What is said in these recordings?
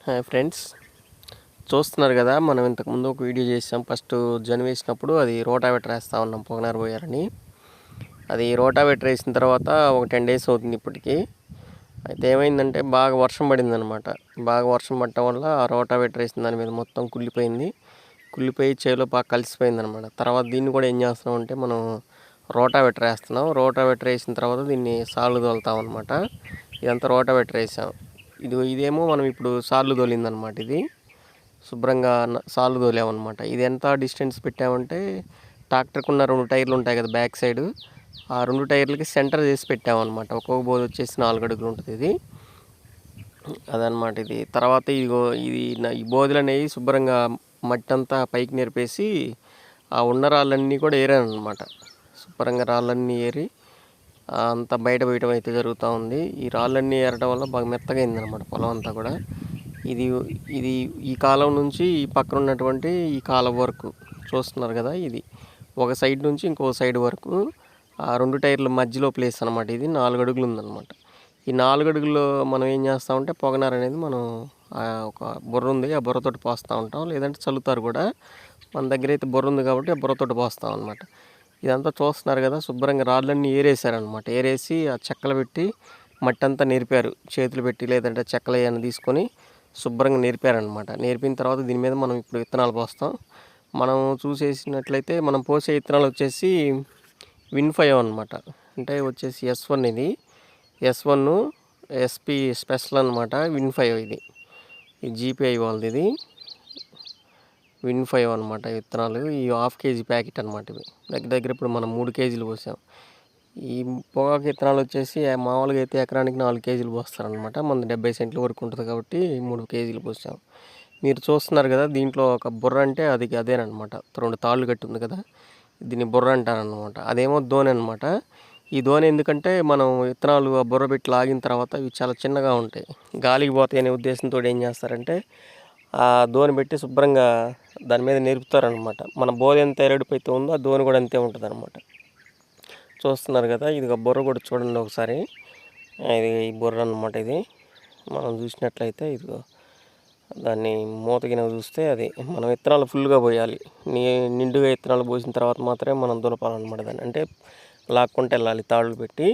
Hi friends, చూస్తున్నారు కదా. మనం ఇంతకుముందు ఒక వీడియో చేసాం. ఫస్ట్ జన్ వేసినప్పుడు అది రోటావేటర్ వేస్తూ ఉన్నాం పొగనారు పోయారని. అది రోటావేటర్ వేసిన తర్వాత ఒక 10 days అవుతుంది ఇప్పటికి. అయితే ఏమైందంటే బాగా వర్షం పడింది అనమాట. బాగా వర్షం పడటం వల్ల ఆ రోటావేటర్ వేసిన దాని మీద మొత్తం కుళ్ళిపోయి చేలో బాగా కలిసిపోయింది అనమాట. తర్వాత దీన్ని కూడా ఏం చేస్తున్నాం అంటే మనం రోటావేటర్ వేస్తున్నాం. రోటావేటర్ వేసిన తర్వాత దీన్ని సార్లు తోలుతాం అనమాట. ఇదంతా రోటావేటర్ వేసాం. ఇదేమో మనం ఇప్పుడు సార్లు తోలిందనమాట. ఇది శుభ్రంగా సార్లు తోలామన్నమాట. ఇది ఎంత డిస్టెన్స్ పెట్టామంటే ట్రాక్టర్కి ఉన్న 2 టైర్లు ఉంటాయి కదా బ్యాక్ సైడ్, ఆ 2 టైర్లకి సెంటర్ చేసి పెట్టామన్నమాట. ఒక్కొక్క బోధ వచ్చేసి 4 అడుగులు ఉంటుంది ఇది. అదనమాట ఇది. తర్వాత ఈ బోధులు అనేవి శుభ్రంగా మట్టి అంతా పైకి నేర్పేసి ఆ ఉన్న రాళ్ళన్నీ కూడా ఏరానమాట. శుభ్రంగా రాళ్ళన్నీ ఏరి అంతా బయట వేయటం అయితే జరుగుతూ ఉంది. ఈ రాళ్ళన్నీ ఏరడం వల్ల బాగా మెత్తగా అయిందనమాట పొలం అంతా కూడా. ఇది ఈ కాలం నుంచి ఈ పక్కన ఉన్నటువంటి ఈ కాలం వరకు చూస్తున్నారు కదా. ఇది ఒక సైడ్ నుంచి ఇంకో సైడ్ వరకు ఆ 2 టైర్ల మధ్యలో ప్లేస్ అనమాట. ఇది 4 అడుగులు ఉందన్నమాట. ఈ 4 అడుగుల్లో మనం ఏం చేస్తామంటే పొగనారు అనేది మనం ఒక బుర్ర ఉంది, ఆ బుర్రతోటి పోస్తూ ఉంటాం. లేదంటే చల్లుతారు కూడా. మన దగ్గర అయితే బుర్ర ఉంది కాబట్టి ఆ బుర్రతోటి పోస్తాం అనమాట. ఇదంతా చూస్తున్నారు కదా. శుభ్రంగా రాళ్ళన్నీ ఏరేసారనమాట. ఏరేసి ఆ చెక్కలు పెట్టి మట్టి అంతా నేర్పారు. చేతులు పెట్టి లేదంటే చెక్కలు ఏమైనా తీసుకొని శుభ్రంగా నేర్పారనమాట. నేర్పిన తర్వాత దీని మీద మనం ఇప్పుడు విత్తనాలు పోస్తాం. మనం చూసేసినట్లయితే మనం పోసే విత్తనాలు వచ్చేసి విన్5 అనమాట. అంటే వచ్చేసి S1 ఇది. S1 SP స్పెషల్ అనమాట. విన్5 ఇది GPI వాళ్ళది. ఇది విన్5 అనమాట విత్తనాలు. ఈ 1/2 kg ప్యాకెట్ అనమాట. ఇవి దగ్గర ఇప్పుడు మనం 3 kgలు పోసాం. ఈ పొగాకు విత్తనాలు వచ్చేసి మామూలుగా అయితే ఎకరానికి 4 kgలు పోస్తారనమాట. మన 70 సెంట్ల వరకు ఉంటుంది కాబట్టి 3 kgలు పోసాం. మీరు చూస్తున్నారు కదా. దీంట్లో ఒక బుర్ర అంటే అదేనమాట. 2 తాళ్ళు కట్టి ఉంది కదా, దీన్ని బుర్ర అంటారనమాట. అదేమో దోణి అనమాట. ఈ దోణి ఎందుకంటే మనం విత్తనాలు ఆ బుర్ర పెట్టి లాగిన తర్వాత ఇవి చాలా చిన్నగా ఉంటాయి, గాలికి పోతాయి అనే ఉద్దేశంతో ఏం చేస్తారంటే ఆ దోణి పెట్టి శుభ్రంగా దాని మీద నేర్పుతారనమాట. మన బోధ ఎంత ఎరడిపోతే ఉందో ఆ దోణి కూడా అంతే ఉంటుంది అనమాట. చూస్తున్నారు కదా. ఇది ఒక బుర్ర కూడా చూడండి ఒకసారి. ఇది బుర్ర అనమాట. ఇది మనం చూసినట్లయితే ఇదిగో దాన్ని మూతగిన చూస్తే అది మనం విత్తనాలు ఫుల్గా పోయాలి. నిండుగా విత్తనాలు పోసిన తర్వాత మాత్రమే మనం దులపాలన్నమాట దాన్ని. అంటే లాక్కుంటే వెళ్ళాలి తాళ్ళు పెట్టి.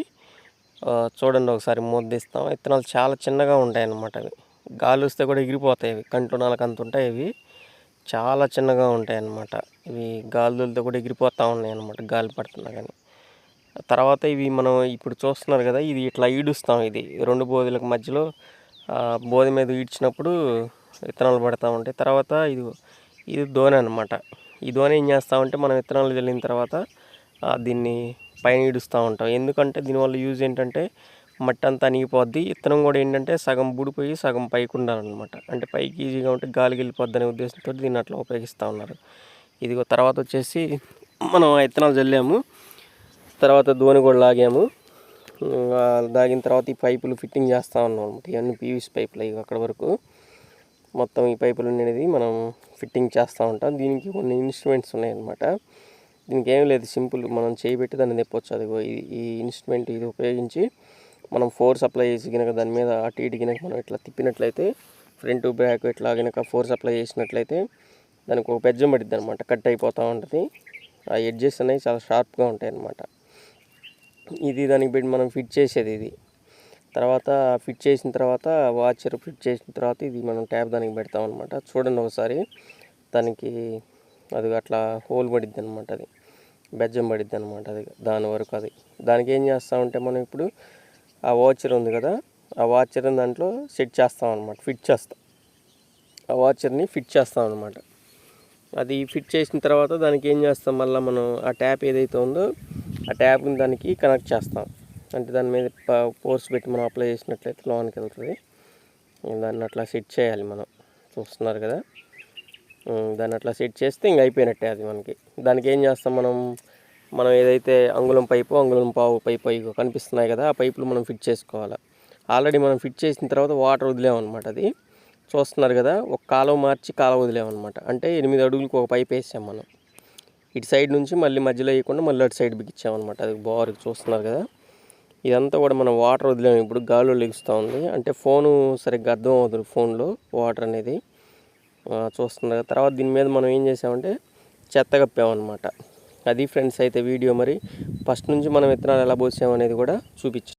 చూడండి ఒకసారి మూత తీస్తాం. విత్తనాలు చాలా చిన్నగా ఉంటాయి అన్నమాట. అవి గాలి వస్తే కూడా ఎగిరిపోతాయి. ఇవి కంటు నాలుగు అంత ఉంటాయి. ఇవి చాలా చిన్నగా ఉంటాయి అన్నమాట. ఇవి గాలితో కూడా ఎగిరిపోతూ ఉన్నాయి అన్నమాట, గాలి పడుతున్నా కానీ. తర్వాత ఇవి మనం ఇప్పుడు చూస్తున్నారు కదా. ఇది ఇట్లా ఈడుస్తాం. ఇది 2 బోధులకు మధ్యలో బోధి మీద ఈడ్చినప్పుడు విత్తనాలు పడతా ఉంటాయి. తర్వాత ఇది దోణి అనమాట. ఈ దోణి ఏం చేస్తామంటే మనం విత్తనాలు చల్లిన తర్వాత దీన్ని పైన ఈడుస్తూ ఉంటాం. ఎందుకంటే దీనివల్ల యూజ్ ఏంటంటే మట్టి అంతా అనిగిపోద్ది. విత్తనం కూడా ఏంటంటే సగం బూడిపోయి సగం పైకి ఉండాలన్నమాట. అంటే పైకి ఈజీగా ఉంటే గాలికి వెళ్ళిపోద్ది అనే ఉద్దేశంతో దీన్ని అట్లా ఉపయోగిస్తూ ఉన్నారు. ఇదిగో తర్వాత వచ్చేసి మనం విత్తనాలు చల్లాము. తర్వాత దోణి కూడా లాగాము. దాగిన తర్వాత ఈ పైపులు ఫిట్టింగ్ చేస్తూ ఉన్నాం అనమాట. ఇవన్నీ PVC పైపులు. ఇవి అక్కడ వరకు మొత్తం ఈ పైపులు అనేది మనం ఫిట్టింగ్ చేస్తూ ఉంటాం. దీనికి కొన్ని ఇన్స్ట్రుమెంట్స్ ఉన్నాయన్నమాట. దీనికి ఏం లేదు, సింపుల్. మనం చేయబెట్టి దాన్ని తెప్పొచ్చు. అది ఈ ఇన్స్ట్రుమెంట్ ఇది ఉపయోగించి మనం ఫోర్స్ అప్లై చేసి కనుక దాని మీద అటు ఇటు కనుక మనం ఇట్లా తిప్పినట్లయితే ఫ్రంట్ బ్యాక్ ఇట్లా కనుక ఫోర్స్ అప్లై చేసినట్లయితే దానికి ఒక పెజ్జం పడుద్ది అనమాట. కట్ అయిపోతూ ఉంటుంది. ఆ ఎడ్జెస్ అనేవి చాలా షార్ప్గా ఉంటాయి అన్నమాట. ఇది దానికి పెట్టి మనం ఫిట్ చేసేది ఇది. తర్వాత ఫిట్ చేసిన తర్వాత వాచర్ ఫిట్ చేసిన తర్వాత ఇది మనం ట్యాప్ దానికి పెడతాం అనమాట. చూడండి ఒకసారి. దానికి అది అట్లా హోల్ పడిద్ది అనమాట. అది బెజ్జం పడిద్ది అనమాట. అది దాని వరకు అది. దానికి ఏం చేస్తామంటే మనం ఇప్పుడు ఆ వాచర్ ఉంది కదా, ఆ వాచర్ని దాంట్లో సెట్ చేస్తాం అనమాట. ఫిట్ చేస్తాం. ఆ వాచర్ని ఫిట్ చేస్తాం అనమాట. అది ఫిట్ చేసిన తర్వాత దానికి ఏం చేస్తాం, మళ్ళీ మనం ఆ ట్యాప్ ఏదైతే ఉందో ఆ ట్యాప్ని దానికి కనెక్ట్ చేస్తాం. అంటే దాని మీద ఫోర్స్ పెట్టి మనం అప్లై చేసినట్లయితే లోనికి వెళ్తుంది. దాన్ని అట్లా సెట్ చేయాలి మనం. చూస్తున్నారు కదా. దాన్ని అట్లా సెట్ చేస్తే ఇంక అయిపోయినట్టే అది మనకి. దానికి ఏం చేస్తాం, మనం ఏదైతే అంగుళం పైపు అంగుళం పావు పైపు ఇవి కనిపిస్తున్నాయి కదా, ఆ పైపులు మనం ఫిట్ చేసుకోవాలి. ఆల్రెడీ మనం ఫిట్ చేసిన తర్వాత వాటర్ వదిలేమన్నమాట. అది చూస్తున్నారు కదా. ఒక కాలువ మార్చి కాలువ వదిలేమన్నమాట. అంటే 8 అడుగులకు ఒక పైప్ వేసాం మనం. ఇటు సైడ్ నుంచి మళ్ళీ మధ్యలో వేయకుండా మళ్ళీ అటు సైడ్ బిగించామన్నమాట. అది బాగా చూస్తున్నారు కదా. ఇదంతా కూడా మనం వాటర్ వదిలేము. ఇప్పుడు గాలిలో లెగుస్తూ ఉంది, అంటే ఫోను సరిగ్గా అర్థం అవుతుంది ఫోన్లో వాటర్ అనేది. చూస్తున్నారు. తర్వాత దీని మీద మనం ఏం చేసామంటే చెత్త కప్పామన్నమాట. అది ఫ్రెండ్స్ అయితే వీడియో. మరి ఫస్ట్ నుంచి మనం విత్తనాలు ఎలా పోసామనేది కూడా చూపించాం.